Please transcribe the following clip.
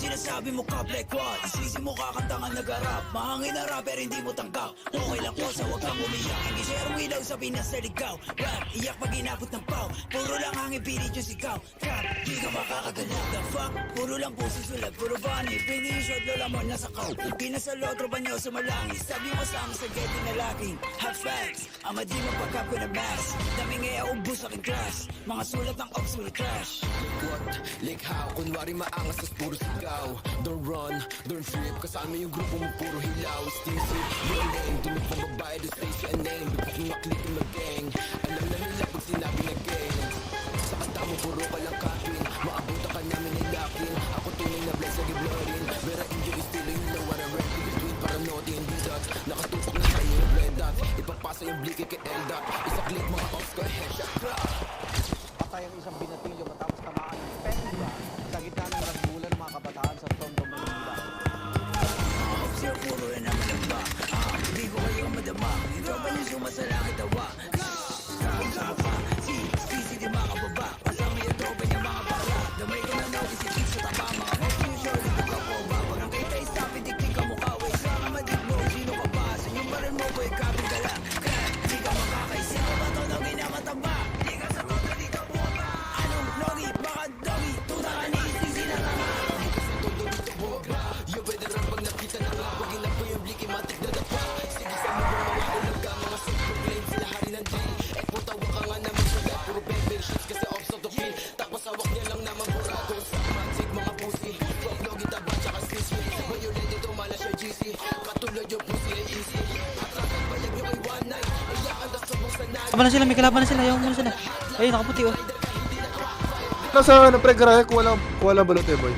Sinasabi mo ka black wall, isisi mo kakanta nga nag-rap. Mahangin na rapper, hindi mo tanggap. Okay lang ko sa wag kang umiyak. Hindi share mo ilaw, sabi na sa ligaw. Rap, iyak pag inabot ng pau. Puro lang hangin, pilit yung sigaw. Trap, di ka makakagalaw. The fuck, puro lang puso sulat, puro bani. Pwede yung shot, lola mo, nasa kaw. Di na sa lotro ba nyo sumalangis. Sabi mo kasama sa getty na laging hot facts. Ama di mo pagkap ko na mass. Daming ngaya ubus aking class. Mga sulat ng ops will crash. What? Like how? Kunwari maangas tas puro sigaw. Don't run, don't trip. Kasama yung grupo mo puro hilaw. Still sweet, your name. Tumit ng babae, the stage your name. Lubos mo maklik yung mag-gang. Alam na nila pag sinabi na gang. Sa kanta mo puro ka lang kapin. Maabutan ka namin nilakin. Ako tunay na bless sa giblorin. Pero enjoy still you know what I rap in between. Para naughty and do that. Nakatutok na sa'yo yung red dot. Ipapasa yung bliki kay L-Dot. Isa click mga ops ko headshot. Patay ang isang binatilyo matapos tamaan ng pendula sa gitna ng ragbulan ng mga kabataan sa Tondo, Manila. Ops yung puro na naman ang ba. Hindi ko kayo madama. Ito ba yung sumasalangit tawa? Sabi sa mukha, si di makababa. Kasama yung tropa niya mga bakla. Damay ko na nakisikip sa taba. Mga ops yung show, dito ka po ba? Pag ang kita istapin, diktik ka mukha. Way sa ka madigmo, sino ka ba? Sa yung baril mo, boy, kapit ka lang. Kaya, di ka makakaisip. Ako ba to na ginakatamba? Di ka sa kontra, di ka buwaba. Anong logi? Baka dogi? Tuta ka ni isisi na tama. Yo, pwede rin pag nakita na nga. Pag inap ko yung bliki, matik na dapa. Sige sa mo bang mga ulag ka. Mga super claim, sila hari ng jail. Eh puta, waka nga naman sa lab. Puro bebe shit kasi off of the field. Tapos hawak niya lang naman burado. Sa magic, mga pussy. Fuck logi, taba, tsaka sismi. Violate ito, mala siya GC. Katulad yung pussy ay easy. Atrasan, balag nyo kay one night. Iyakan, tas sabong sanay. Laban na sila, may kalaban na sila. Ayaw muna sila. Ayun, nakaputi oh. Nasa ano pre, garahe, kuha lang balot eh boy.